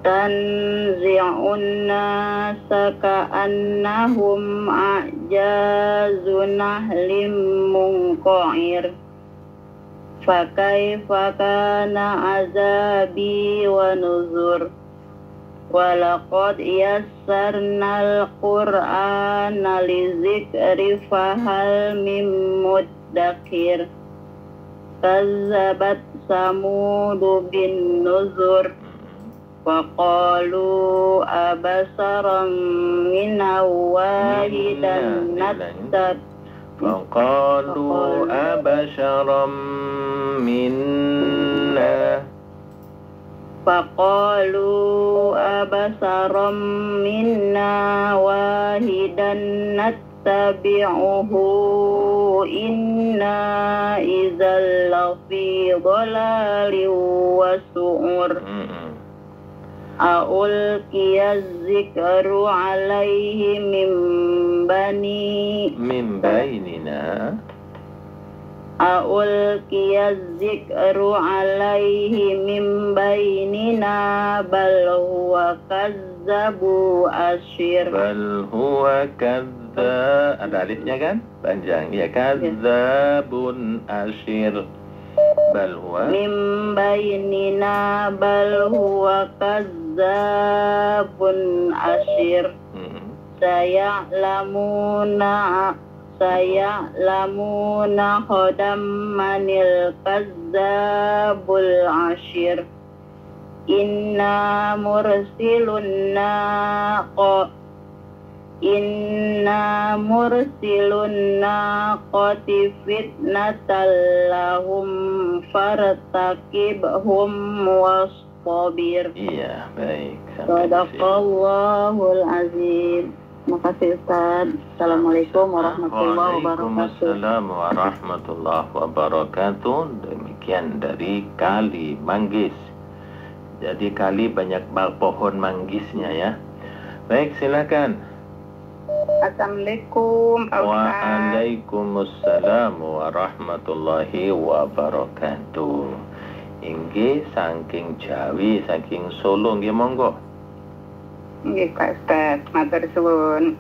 tanzi'un nasa ka'annahum a'jazu nahlim munqa'ir fakaifa kana azabi wa nuzur walaqad yassarnal qur'ana lizikri fahal mim muddakir kazzabat samudu bin nuzur وقالوا أبصرا منا واحدا نتبعه فقالوا أبشرا منا واحدا نتبعه إنا إذا لفي ضلال وسعر A'ulqiya zikru alaihi min bainina A'ulqiya zikru alaihi min bainina bal huwa kazzabu asyir ada alifnya kan? Panjang ya, kazzabun asyir bal huwa min bainina bal huwa kazzabun asyir saya'lamuna khodam manil kazzabul asyir inna mursilun naqati fitnatal lahum fartaqibhum wastabir. Iya, baik. Shadaqallahul azim. Makasih Ustaz. Assalamualaikum warahmatullahi wabarakatuh. Waalaikumsalam warahmatullahi wabarakatuh. Demikian dari Kali Manggis. Jadi Kali banyak pohon manggisnya ya. Baik, silakan. Assalamualaikum Pak Ustaz. Waalaikumsalam warahmatullahi wabarakatuh. Inggih saking Jawi, saking Solo nggih monggo. Nggih Pak Ustaz, matur suwun.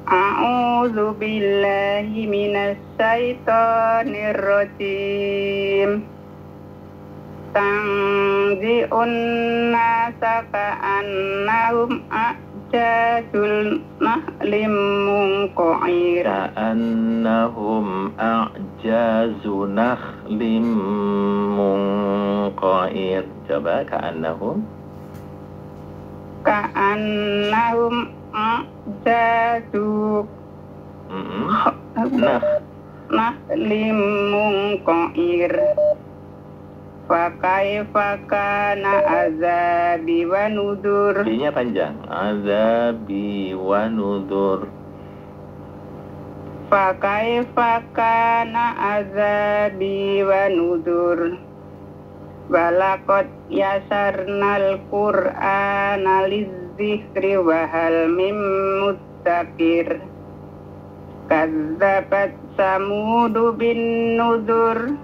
A'udzu billahi minasy syaithanir rajim. Tanzi'un nasa ka'annahum a'jazul nahlim munqa'ir. Ka'annahum a'jazu nakhlim munqa'ir. Coba ka'annahum a'jazu nahlim munqa'ir. Fakaifa kana azabi wa nudur. Nya panjang. Azabi wa nudur. Fakaifa kana azabi wa nudur. Walaqad yasarnal qur'ana lizzikri wa hal mim muddakir. Kazzabat samudu bin nudur.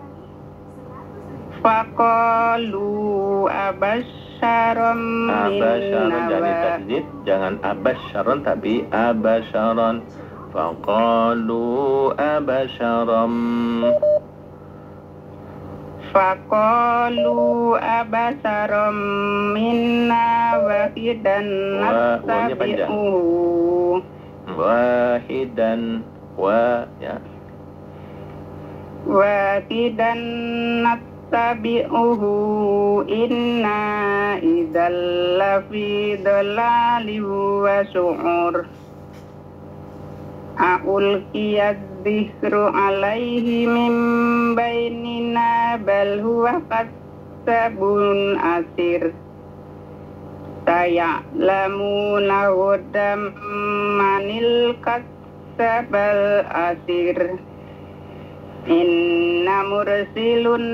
Faqalu abasyaron minna jangan ditasydid, jangan abasyaron tapi abasyaron. Faqalu abasyaron minna wahidan nattabi'uhu. Wahidan nattabi'uhu inna idzal lafi dhalalin wa su'ur. A'ulqiyadz dzikru alaihi min bainina bal huwa kazzabun asir. Saya'lamuna hudam manil kazzabal asir. Inna mursilun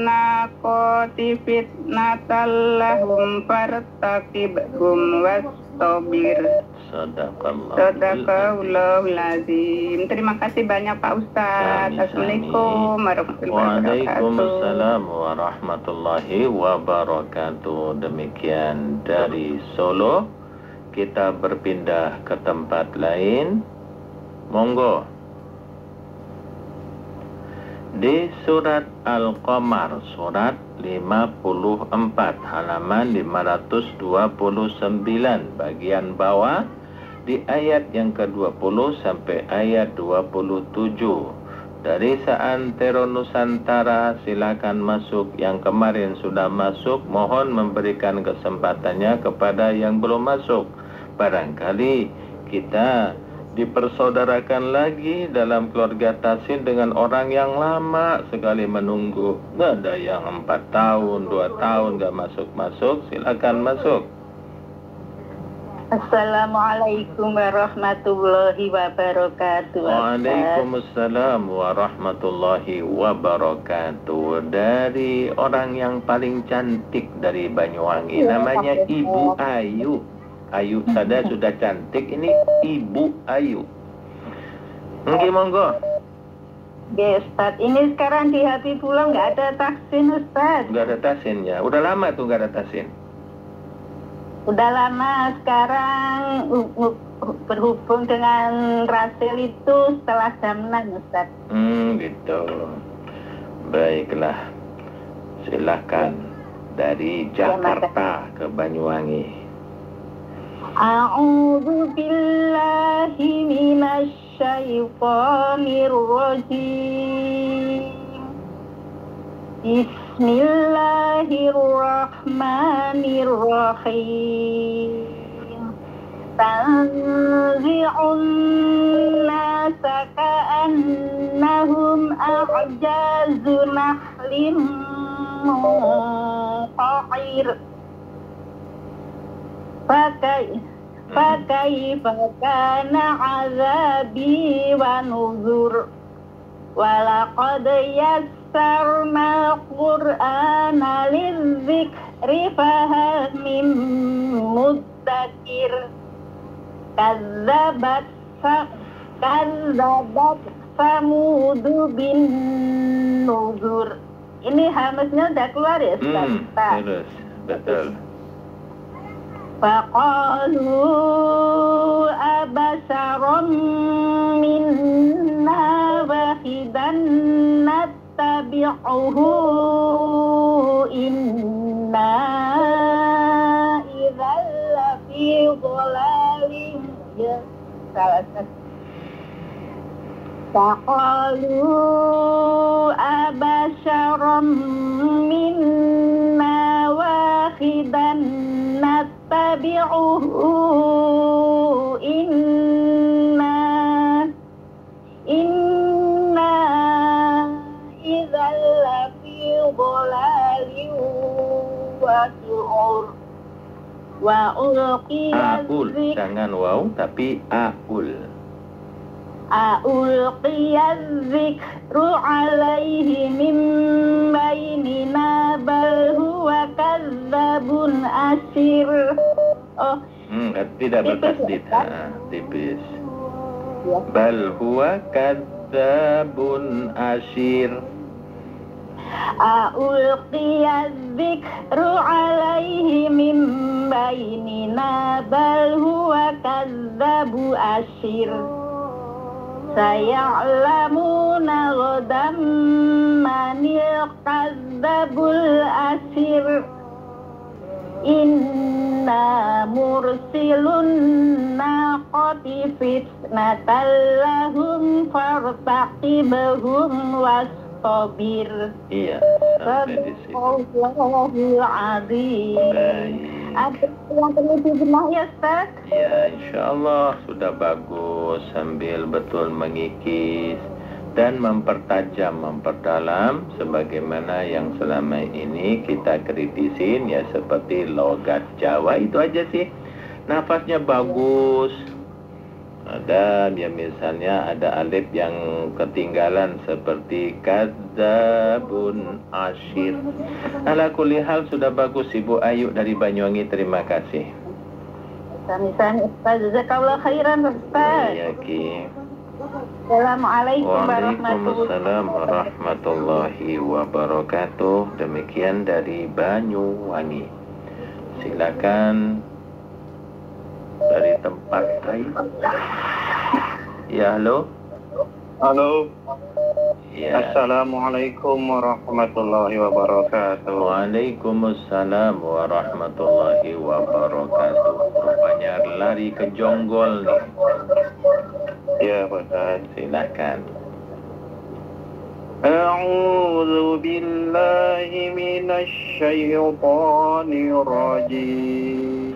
naqati fitnatal lahum fartaqibhum wastabir. Sadaqallahul azim. Terima kasih banyak Pak Ustadz. Amin, Assalamualaikum warahmatullahi wabarakatuh. Waalaikumsalam warahmatullahi wabarakatuh. Demikian dari Solo. Kita berpindah ke tempat lain. Monggo. Di surat Al-Qamar, surat 54, halaman 529, bagian bawah, di ayat yang ke-20 sampai ayat 27. Dari Seantero Nusantara, silakan masuk. Yang kemarin sudah masuk, mohon memberikan kesempatannya kepada yang belum masuk. Barangkali kita dipersaudarakan lagi dalam keluarga Tasin dengan orang yang lama sekali menunggu. Nggak ada yang 4 tahun, 2 tahun nggak masuk-masuk, silakan masuk. Assalamualaikum warahmatullahi wabarakatuh. Waalaikumsalam warahmatullahi wabarakatuh. Dari orang yang paling cantik dari Banyuwangi, namanya Ibu Ayu. Ayu saja sudah cantik, ini Ibu Ayu. Oke, monggo. Ya Ustaz, ini sekarang di Habibullah nggak ada taksin Ustaz. Nggak ada tasin ya? Udah lama tuh nggak ada tasin? Udah lama, sekarang berhubung dengan Rasil itu setelah jam 6 Ustaz. Gitu. Baiklah. Silakan dari Jakarta ke Banyuwangi. A'udzu billahi minasy syaithanir rajim. Bismillahirrahmanirrahim. Tanzi'un nasa ka'annahum a'jazu nahlin munqa'ir. Fakaifa kana 'adzabi wa nuzur. Walaqad yassarna al-Qur'ana lidzikri fahal min mudzakir. Kazzabat Samud bin nuzur. Ini hamznya udah keluar ya Ustaz? Terus, betul. Faqalu abasharam minna wahidan nattabi'uhu inna idzal lafi dhalalin. Ya, salah satu. Faqalu abasharam minna wahidan nattabi'uhu inna idzal lafi dhalalin wa su'ur. Wa ulqiya Aul, jangan waw tapi aul. Ulqiya dzikru alaihi min bainina bal huwa kadzabun asyir. Oh, tidak bertasdid, tipis. Bal huwa kadzabun asyir. Ulqiya dzikru alaihi min bainina bal huwa kadzabu asyir. Saya'lamuna ghadan manil kadzabul asyir. Inna mursilun naqati fitnatan lahum fartaqibhum wastabir. Iya, sampai di situ. Sadaqallahul azim. Baik. Ada yang perlu dibenahi ya Ustaz? Ya, insya Allah sudah bagus, sambil betul mengikis dan mempertajam, memperdalam sebagaimana yang selama ini kita kritisin ya, seperti logat Jawa itu aja sih. Nafasnya bagus. Ada ya, misalnya ada alif yang ketinggalan seperti kadzabun asyir. Ala kulli hal sudah bagus Ibu Ayu dari Banyuwangi, terima kasih. Sami-sami Ustaz. Jazakallah khairan Ustaz. Waalaikumsalam. Assalamualaikum Waalaikumsalam warahmatullahi wabarakatuh. Demikian dari Banyuwangi. Silakan dari tempat lain. Ya, halo. Halo. Ya. Assalamualaikum warahmatullahi wabarakatuh. Waalaikumsalam warahmatullahi wabarakatuh. Rupanya lari ke jonggol nih. Ya, Pak Ustaz. Silakan. A'udzu billahi minasy syaithanir rajim.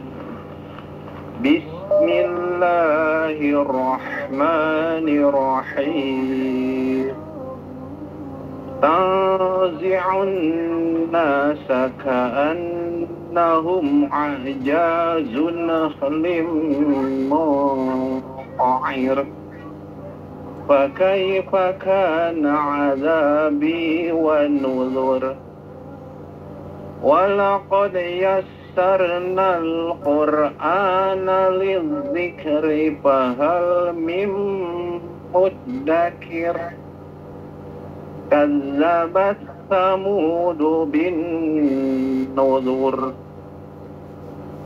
Bismillahirrahmanirrahim. Tanzi'un nasa ka'annahum a'jazun nakhlim munqa'ir. فكيف كان عذابي ونذر ولقد يسرنا القرآن للذكر فهل من مدكر كذبت ثمود بالنذر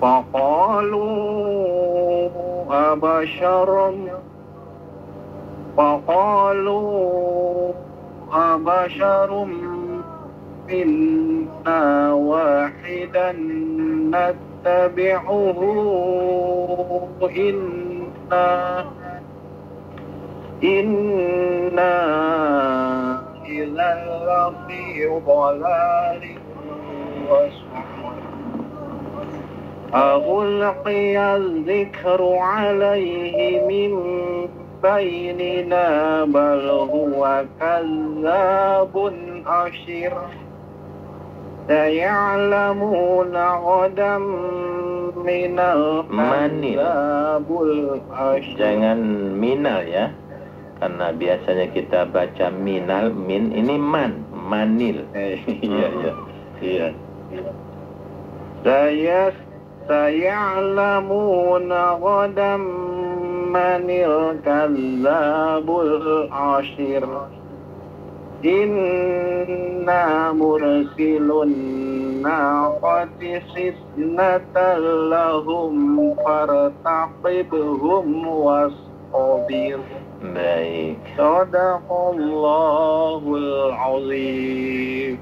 فقالوا أبشر منا واحدا نتبعه إنا إذا لفي ضلال وسعر ألقي الذكر عليه من بيننا بل هو كذاب أشر سيعلمون غدا من الكذاب الأشر. Jangan minal ya, karena biasanya kita baca minal, min, ini manil. Iya. سيعلمون غدا من الكذاب الأشر إنا مرسل الناقة فتنة لهم فارتقبهم واصطبر. Baik. Sadaqallahul azim.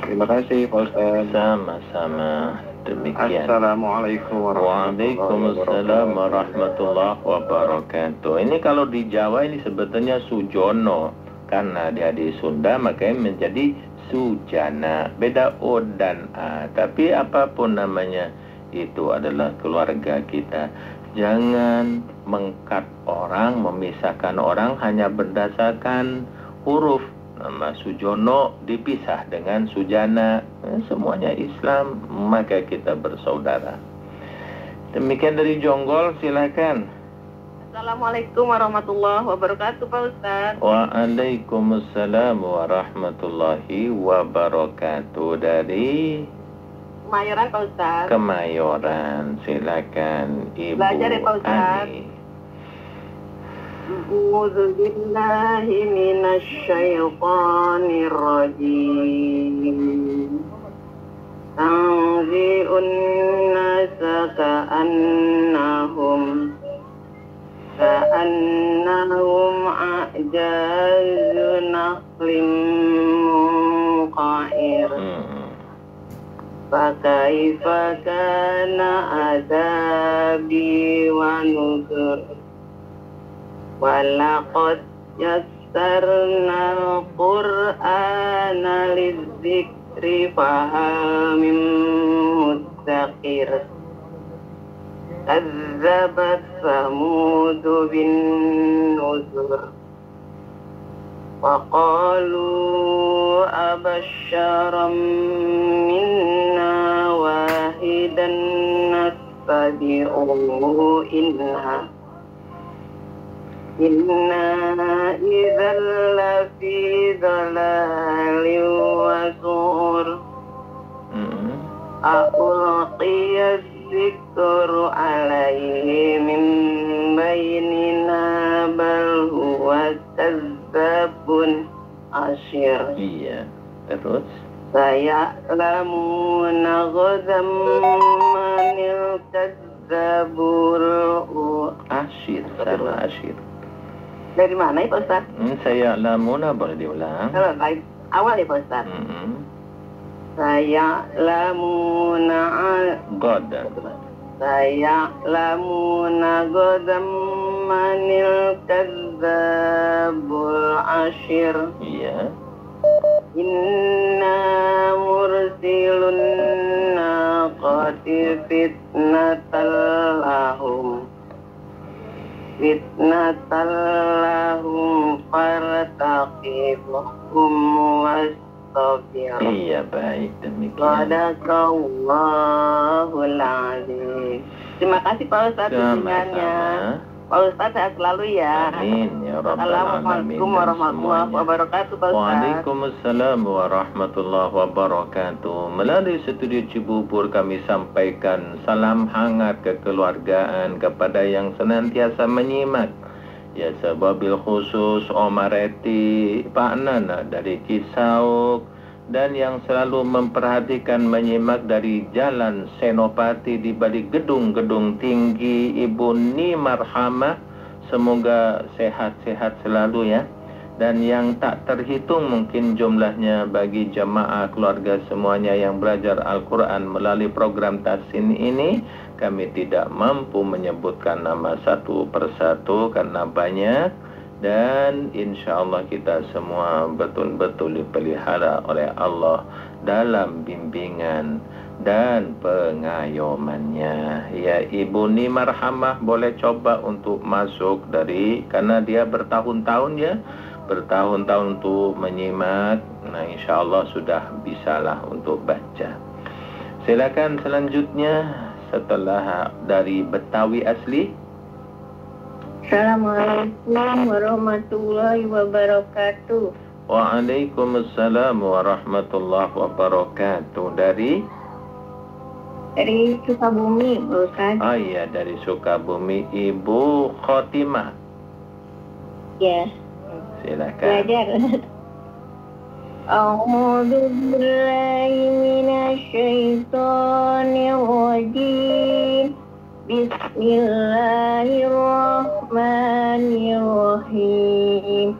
Terima kasih Pak Ustaz. Sama-sama. Demikian. Assalamualaikum Waalaikumsalam warahmatullahi wabarakatuh. Ini kalau di Jawa ini sebetulnya Sujono, karena dia di Sunda makanya menjadi Sujana. Beda O dan A. Tapi apapun namanya, itu adalah keluarga kita. Jangan mengkat orang, memisahkan orang hanya berdasarkan huruf. Nama Sujono dipisah dengan Sujana, semuanya Islam, maka kita bersaudara. Demikian dari Jonggol, silakan. Assalamualaikum warahmatullahi wabarakatuh Pak Ustaz. Waalaikumsalam warahmatullahi wabarakatuh. Dari Kemayoran Pak Ustaz. Kemayoran, silakan Ibu Belajar ya Pak Ustaz. Ani. A'udzu billahi minasy syaithanir rajim. Tanzi'un nasa ka'annahum a'jazu nakhlim munqa'ir. Fakaifa kana adzabi wa nuzur. Walaqad yassarna al-Qur'ana lidzikri fahal min muddakir. Kazzabat Samud bin nuzur. Faqalu abasyaram minna wahidan nattabi'uhu Inna idzal lafi dhalalin wa sur. A'ulqiyaz zikru alaihi min bainina bal huwa kazzabun asyir. Iya. Terus? Saya'lamuna ghadan manil kazzabul Asyir, salah asyir. Dari mana ya Pak Ustaz? Saya'lamuna boleh diulang. Kalau baik awal ya Pak Ustaz. Saya'lamuna Godan. Saya'lamuna ghadan manil kazzabul asyir. Iya. Inna mursilun naqati fitnatal lahum fartaqibhum wastabir. Iya, baik, demikian. Sadaqallahul azim. Terima kasih Pak Ustaz bimbingannya. Pak Ustaz sehat selalu ya. Amin ya rabbal alamin. Assalamualaikum warahmatullahi wabarakatuh Pak Ustaz. Waalaikumsalam warahmatullahi wabarakatuh. Melalui studio Cibubur kami sampaikan salam hangat kekeluargaan kepada yang senantiasa menyimak. Ya, sebabil khusus Omar Eti, Pak Nana dari Cisauk, dan yang selalu memperhatikan menyimak dari Jalan Senopati di balik gedung-gedung tinggi, Ibu Ni Marhamah, semoga sehat-sehat selalu ya. Dan yang tak terhitung mungkin jumlahnya bagi jemaah keluarga semuanya yang belajar Al-Quran melalui program Tahsin ini, kami tidak mampu menyebutkan nama satu persatu karena banyak. Dan insya Allah kita semua betul-betul dipelihara oleh Allah dalam bimbingan dan pengayomannya. Ya, Ibu Ni Marhamah boleh coba untuk masuk dari, karena dia bertahun-tahun ya, bertahun-tahun untuk menyimak. Nah, insya Allah sudah bisalah untuk baca. Silakan selanjutnya setelah dari Betawi asli. Assalamualaikum warahmatullahi wabarakatuh. Waalaikumsalam warahmatullahi wabarakatuh. Dari Sukabumi, Pak Ustaz. Oh iya, dari Sukabumi, Ibu Khotimah. Ya, Silakan. belajar. A'udzu billahi minasy syaithanir rajim. Bismillahirrahmanirrahim.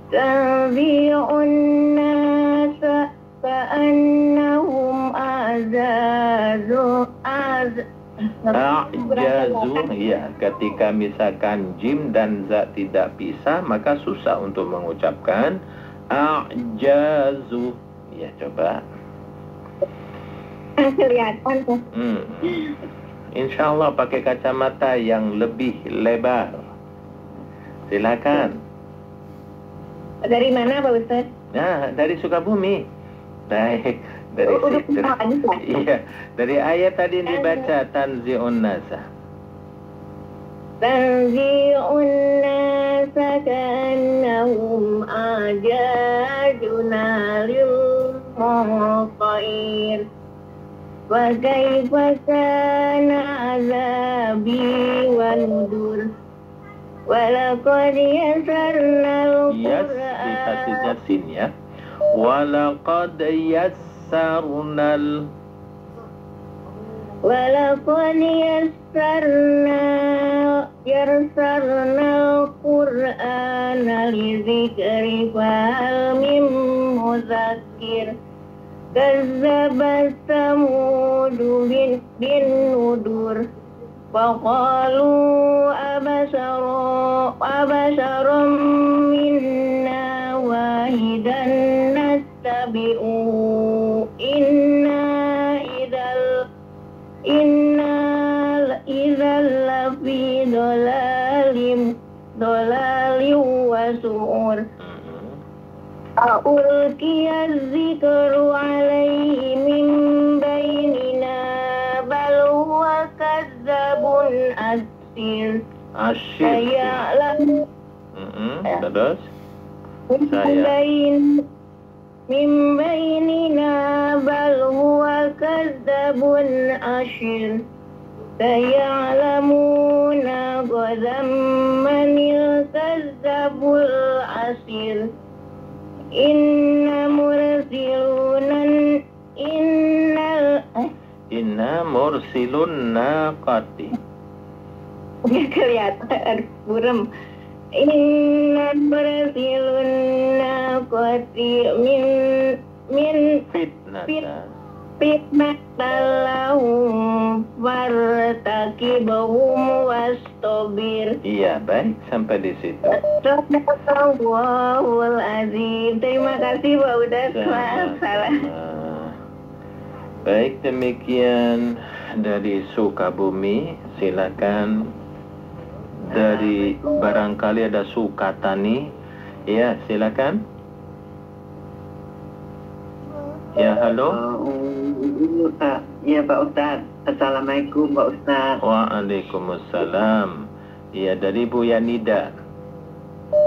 Tabi'un nasa ka'annahum a'jazu ya, ketika misalkan jim dan za tidak pisah, maka susah untuk mengucapkan a'jazu. Ya, coba. Kelihatan tuh. Insya Allah pakai kacamata yang lebih lebar. Silakan. Dari mana Pak Ustaz? Nah, dari Sukabumi. Baik, dari situ. Iya, dari ayat tadi yang dibaca Tanzi'un Nasa. Tanzi'un nasa ka'annahum a'jaju narim muqair. Wa kaifa kana azabi wa nudur. Wa laqad yassarna al-Qur'an. Hatinya sin ya. Wa laqad yassarna al-Qur'ana lidzikri fahal min mudzakir. Kazzabat Samudu bin nudur. Faqalu abasharam minna wahidan nastabi'u inna idzal lafi dolalim wa su'ur. Ulqiya dzikru alaihi min bainina bal huwa kadzabun asyir. Terus min bainina bal huwa kadzabun asyir. Sayalamuna qadam manil kazzabul asir. Inna mursilun naqati. Ya kelihatan burem. Inna mursilun naqati min Fitnata. fitnatalahum fartakibahum wastabir. Iya, baik sampai di situ. Sadaqallahul azim. Terima kasih Pak Ustaz. Maaf salah. Baik, demikian dari Sukabumi. Silakan. Dari barangkali ada Sukatani. Ya, silakan. Ya, halo. Ya Pak Ustaz. Assalamualaikum Pak Ustaz. Waalaikumsalam. Ya, dari Bu Yanida.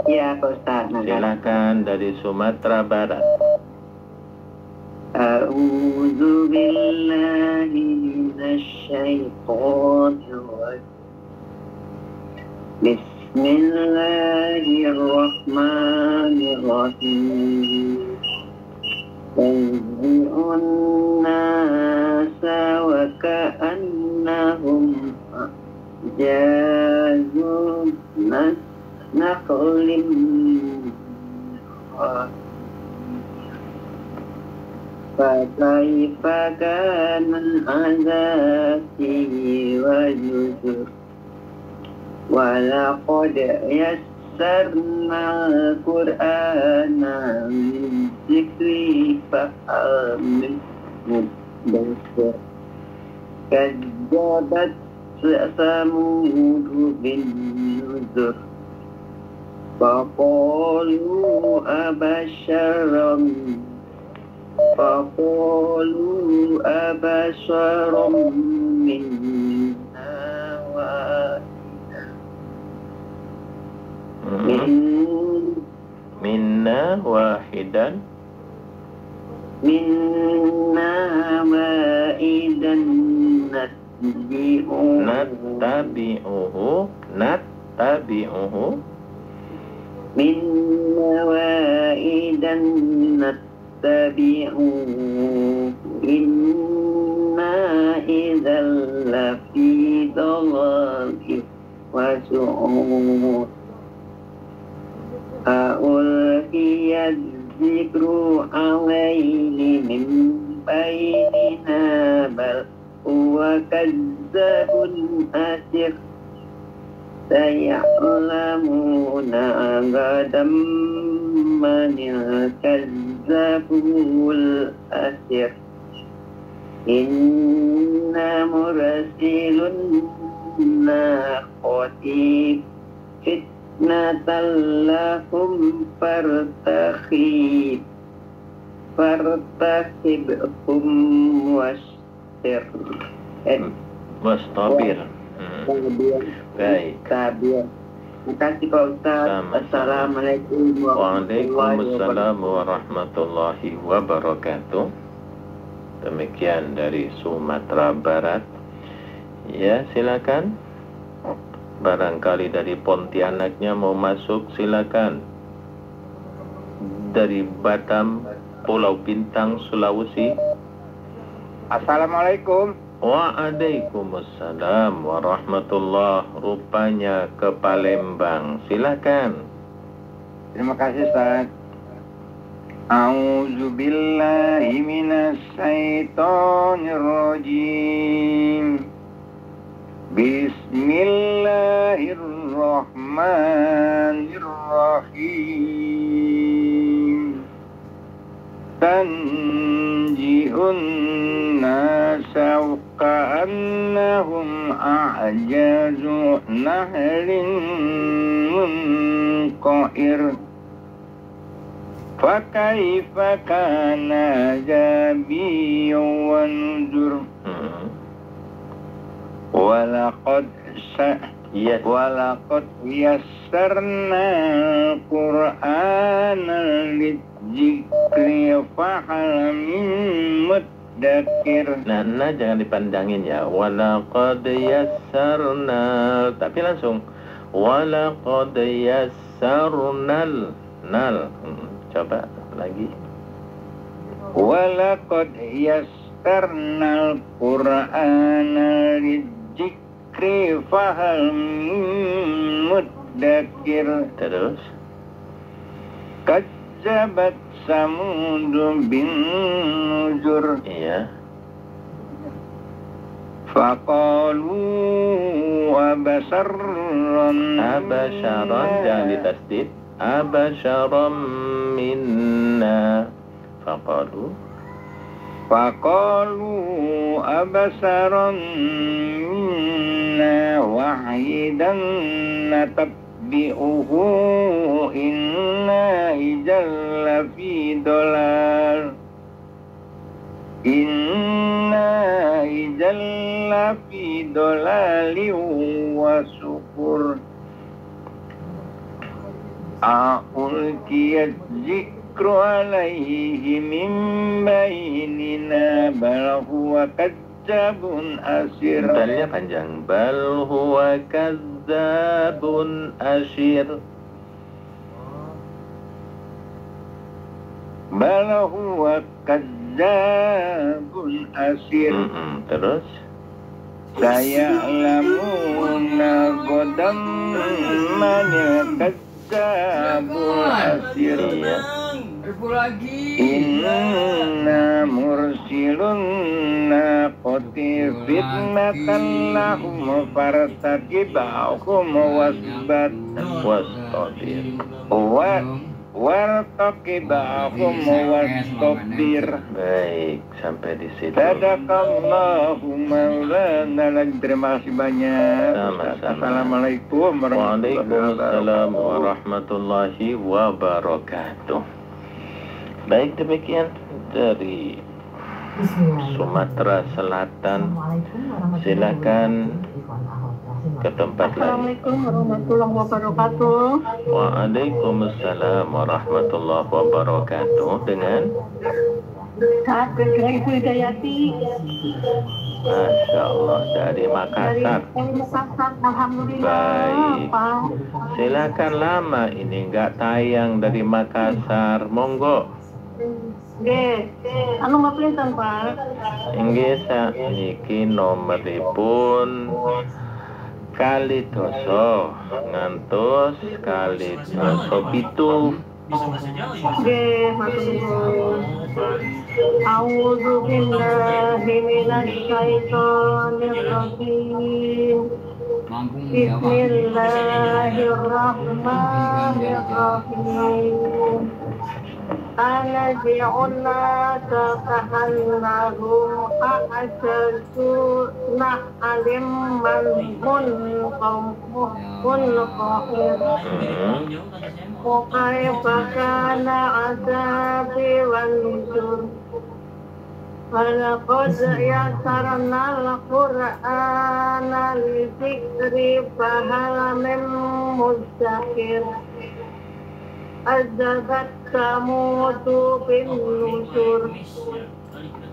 Ya Pak Ustaz. Silakan dari Sumatera Barat. A'udzu billahi minasy syaithanir rajim. Bismillahirrahmanirrahim. Tanzi'un nasa wa ka'annahum jazun naqlim fakaifa kana azabi wa nuzur wa laqad yassarna al-Qur'ana min dzikri fahal min mudassir kadzabat samud bin nuzur faqalu abasharam minna Minna wahidan. Minna wa'idan Nattabi'uhu. Minna wa'idan nattabi'uhu inna idzal lafi dhalalin wa su'ur. Ulqiya dzikru alaihi min bainina bal huwa kadzabun asir. Sayalamuna gadam manil kazzabul asir. Inna mursilun naqati fitnatallahum fartakhibhum wastabir. Baik. Terima kasih Pak Ustaz. Assalamualaikum Waalaikumsalam warahmatullahi wabarakatuh. Demikian dari Sumatera Barat. Ya, silakan. Barangkali dari Pontianaknya mau masuk, silakan. Dari Batam, Pulau Bintang, Sulawesi. Assalamualaikum. Waalaikumsalam warahmatullah. Rupanya ke Palembang. Silakan. Terima kasih Ustaz. A'udzu billahi minasy syaithanir rajim. Bismillahirrahmanirrahim. Tanji'un nasa ka'annahum a'jazu nahrin munqa'ir. Fakaifa kana azabi wa nuzur. Walaqad yassarna Qur'ana lidzikri fahal min muddakir. Nah, jangan dipandangin ya. Walaqad yassarna, tapi langsung walaqad yassarnal nal. Coba lagi. Walaqad yassarnal Qur'ana lidzikri fahal muddakir. Terus Kazzabat Samud bin Nuzur. iya. Faqalu abasarran Jangan ditasdid. Abasharam minna. Faqalu abasaran minna wahidan natabbi'uhu inna ijalla fi dolal wa syukur. A'ulkiyat zikru alaihi min bainina bal huwa kadzabun asir. Dalnya panjang. Bal huwa kadzabun asyir. Bal huwa kadzabun asir. Terus Saya'lamuna godam manil kadzabul asir. Inna mursilun naqati fitnatan lahum fartaqibahum wastabir. Wartaqibahum wastabir. baik, sampai di situ. Sadaqallahu maulana. Terima kasih banyak. Sama-sama. Assalamualaikum Waalaikumsalam warahmatullahi wabarakatuh. Baik, demikian dari Sumatera Selatan. Silakan ke tempat lain. Assalamualaikum warahmatullahi wabarakatuh. Waalaikumsalam warahmatullahi wabarakatuh. Dengan Saat dengan Ibu Hidayati Masya Allah dari dari Makassar. Makassar. Alhamdulillah. Baik. Pak. Silakan, lama ini nggak tayang dari Makassar. Monggo. Nggih. Anu ngapunten, Pak. Inggih sakniki nomeripun kali doso ngantos kali doso pitu. Nggih, matur nuwun. A'udzu billahi minasy syaithanir rajim. Bismillahirrahmanirrahim. Anazi'unna ta'annahum a'asyadu na'alim malmun qahir. Kaifa kana azabi wan nuzur. Walaqad yassarna al-Qur'ana lidzikri fahal min mudzakir. Azzabat Samud bin Nuzur.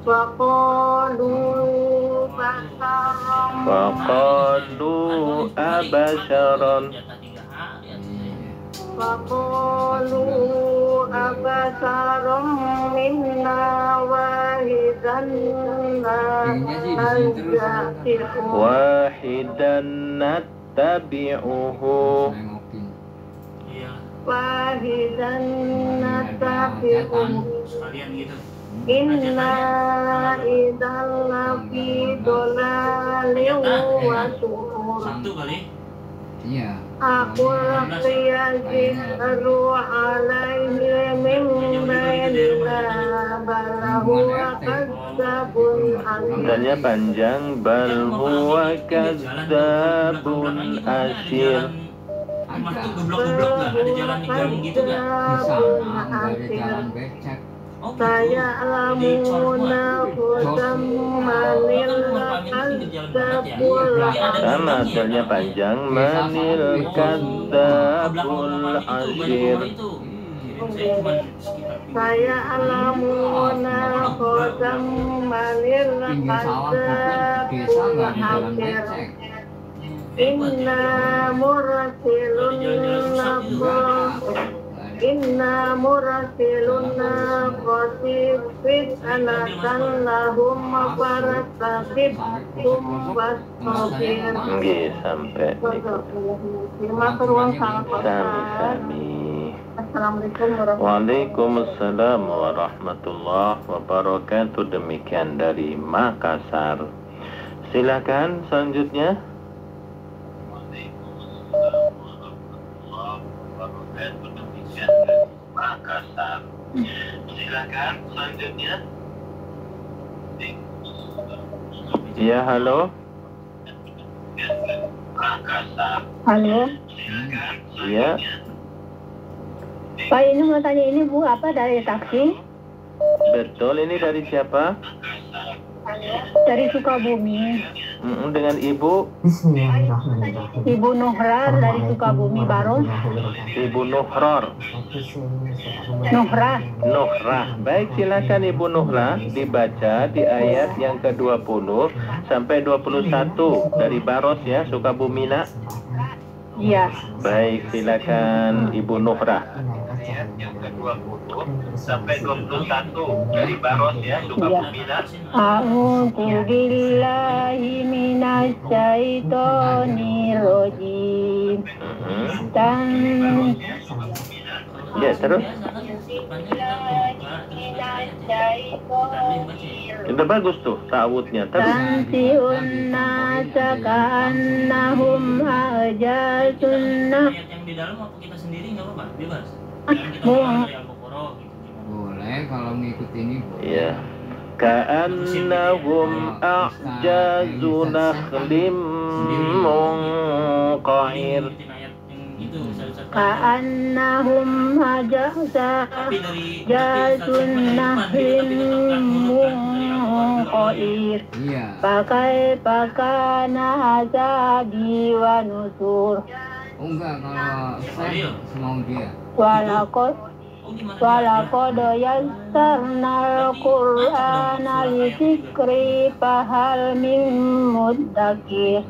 Faqalu abasharon. Faqalu abasarum minna wahidan nattabi'uhu. Inna idalla fi dolalin wa syukur. Aku laqiyazikru alaihi min bainina balahu kadzabun asyir. Dalnya panjang. Bal huwa kadzabun asyir. Rumah tuh geblok-geblok nggak? Ada jalan gitu nggak? Bisa, ada jalan becek. Saya lamuna hudam manil kadzabul Sama, dalnya panjang. Manil kadzabul asyir. Saya cuma sekitar saya alamuna khosam manir Pinggir sawah bukan desa nggak di jalan becek. inna murasilun Inna murasiluna qasifit anakan lahum mafarasakit wasofir. Nggih, sampai niku. Terima kasih sangat Sami-sami. Assalamualaikum warahmatullahi Waalaikumsalam warahmatullahi wabarakatuh. Demikian dari Makassar. Silakan selanjutnya. Makassar. Silakan selanjutnya. Ya, halo. Makassar. Halo, Ya, Pak, ini mau tanya ini Bu, apa dari taksi? betul, ini dari siapa? Dari Sukabumi. Dengan Ibu Ibu Nuhrar dari Sukabumi Baros. Ibu Nuhror. Nuhrar. Nuhrah. Baik, silakan Ibu Nuhrah dibaca di ayat yang ke-20 sampai 21 dari Baros ya, Sukabumi nak. Iya. Baik, silakan Ibu Nuhrah. Ayat yang ke-20 sampai 21 dari Baros ya, Sukabumi nak. A'udzu billahi minasy syaithanir rajim. Ya, terus. Itu bagus tuh ta'awudnya. Terus. Tansiun nasa ka'annahum ajasunna. Ayat yang di dalam apa kita sendiri nggak apa-apa, bebas. Yang kita baca dari Al-Baqarah gitu gimana? Boleh kalau ngikut ini. Iya. Ka'annahum a'jazu nakhlim munqa'ir. Ikutin ayat yang itu, Ustaz. Ka'annahum ajasun nahlim munqa'ir. Iya. Pakai pakana azabi wa nusur. Oh enggak, kalau saya semau dia. Walakot Oh, gimana? Walakod yassarnal Qur'ana lidzikri fahal min muddakir.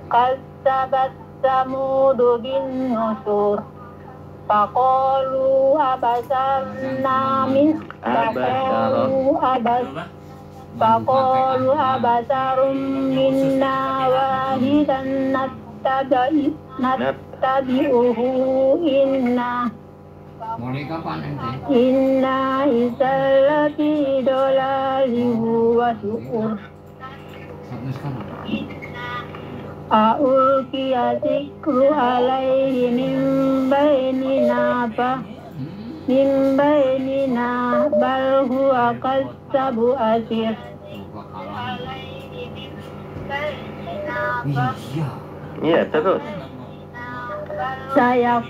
Kassabat samudu bin nusur. Faqalu abasarna Faqalu abasarum minna wahidan nattabi'uhu Mulai kapan ente? Inna isallati dolalihu wa syukur. Satu sekarang. A'ulkiya zikru alaihi min bainina bal huwa kassabu asir. Iya. Iya, terus. Saya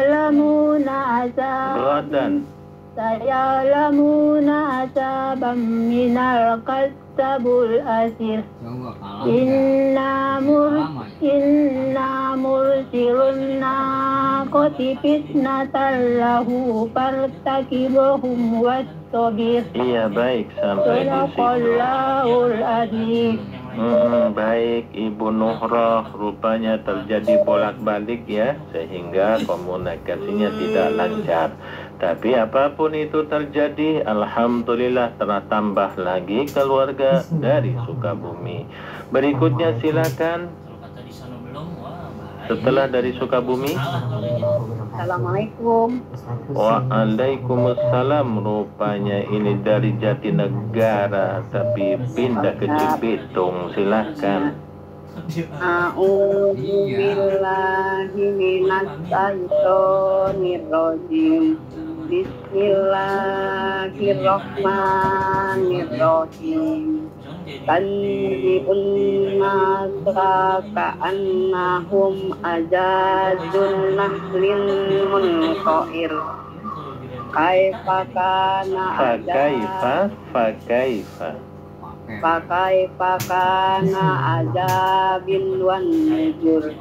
lamuna azab. Ghadan. Saya lamuna azabam minal kasabul asir. Coba kalah. Inna mursilun naqati fitnatan lahu fartakibuhum wastabir. Iya, baik, sampai di situ. Sadaqallahul azim. Baik, Ibu Nuhrah, rupanya terjadi bolak-balik ya, sehingga komunikasinya tidak lancar. Tapi apapun itu terjadi, alhamdulillah telah tambah lagi keluarga dari Sukabumi. Berikutnya silakan. Kalau kata di sana belum, wah bahaya. Setelah dari Sukabumi. Assalamualaikum. Waalaikumsalam. Rupanya ini dari Jatinegara tapi pindah ke Cibitung. Silakan. A'udzu billahi minasy syaithanir rajim. Bismillahirrahmanirrahim. Tanzi'un nasa ka'annahum ajazun nahlin munqa'ir. Kaifa kana Fakaifa. pakai pakana azabil wan nujur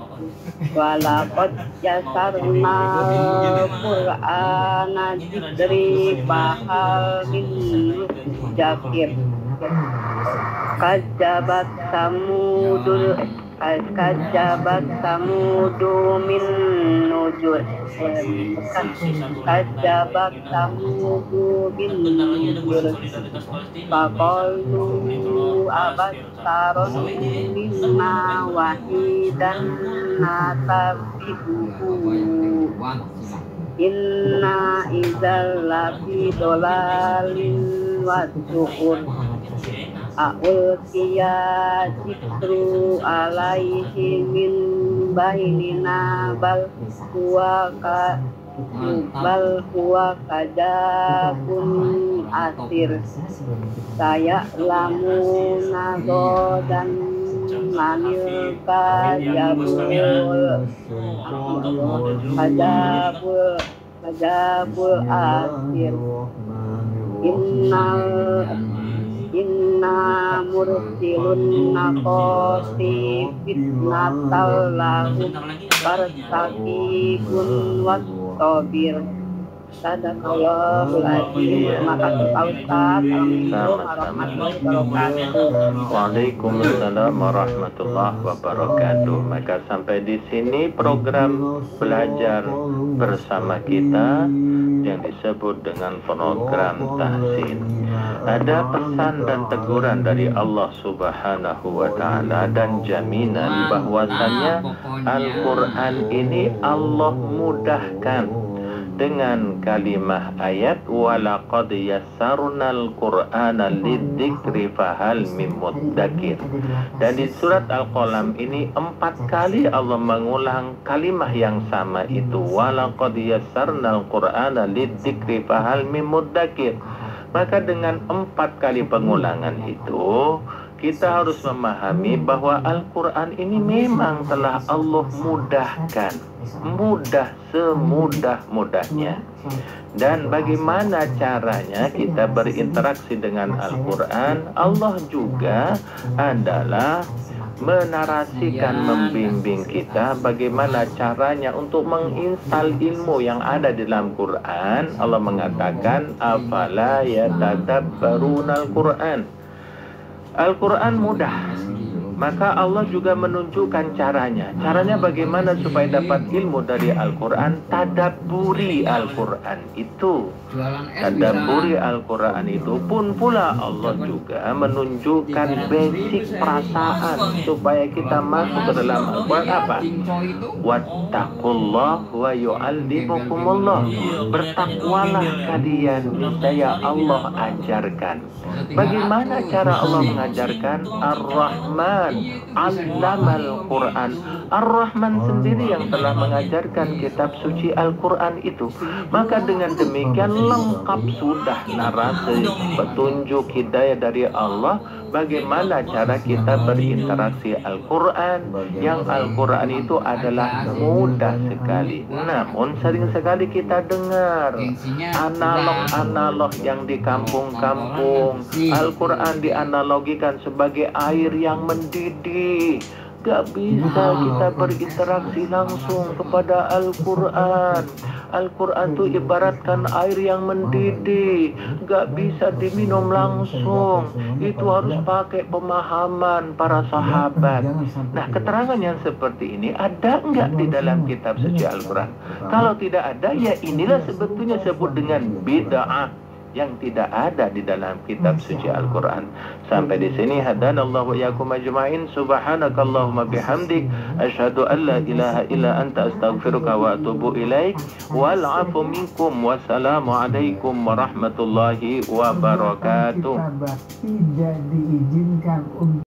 walaqad yasarna qur'ana dzikri fahal min mudzakir kajabat samudu min nujur kajabat samudu min nujur faqalu abassaron minna wahidan natabi'uhu inna idzal lafi dolalin wasuhur A'ulqiya zikru alaihi min bainina bal huwa kadabun asir saya lamuna godan manil kadabul asir Inna mursilun naqati fitnatal lahum fartaqibun wastabir. Sadaqallahul azim. Terima kasih Pak Ustaz. Assalamualaikum warahmatullahi wabarakatuh. Waalaikumsalam warahmatullahi wabarakatuh. Maka sampai di sini program belajar bersama kita yang disebut dengan program tahsin. Ada pesan dan teguran dari Allah Subhanahu wa Ta'ala dan jaminan bahwasannya Al-Quran ini Allah mudahkan dengan kalimah ayat walaqad yassarnal qur'ana lidzikri fahal mim mudzakir. Dan di surat Al-Qalam ini 4 kali Allah mengulang kalimah yang sama itu, walaqad yassarnal qur'ana lidzikri fahal mim mudzakir. Maka dengan 4 kali pengulangan itu kita harus memahami bahwa Al-Quran ini memang telah Allah mudahkan, mudah semudah-mudahnya. Dan bagaimana caranya kita berinteraksi dengan Al-Quran? Allah juga adalah menarasikan, membimbing kita bagaimana caranya untuk menginstal ilmu yang ada di dalam Quran. Allah mengatakan, afala yatadabbarunal Quran. Al-Quran mudah, maka Allah juga menunjukkan caranya. Caranya bagaimana supaya dapat ilmu dari Al-Quran? Tadabburi Al-Quran itu. Tadabburi Al-Quran itu pun pula Allah juga menunjukkan basic perasaan supaya kita masuk ke dalam Al-Quran apa? Wattaqullah wa yu'allimukumullah. Bertakwalah kalian, niscaya Allah ajarkan. Bagaimana cara Allah mengajarkan? Ar-Rahman Allamal Quran. Ar-Rahman sendiri yang telah mengajarkan kitab suci Al-Quran itu. Maka dengan demikian lengkap sudah narasi, petunjuk, hidayah dari Allah bagaimana cara kita berinteraksi Al-Quran. Yang Al-Quran itu adalah mudah sekali. Namun sering sekali kita dengar analog-analog yang di kampung-kampung. Al-Quran dianalogikan sebagai air yang mendidih. Gak bisa kita berinteraksi langsung kepada Al-Quran. Al-Quran itu ibaratkan air yang mendidih, gak bisa diminum langsung. Itu harus pakai pemahaman para sahabat. Nah, keterangan yang seperti ini ada nggak di dalam kitab suci Al-Quran? Kalau tidak ada, ya inilah sebetulnya sebut dengan bid'ah yang tidak ada di dalam kitab suci Al-Quran. Sampai di sini hadanallahu wa iyyakum ajma'in. Subhanakallahumma bihamdik asyhadu an la ilaha illa anta astaghfiruka wa atubu ilaik. Wal 'afu minkum. Wassalamu alaikum warahmatullahi wabarakatuh. Tidak diizinkan untuk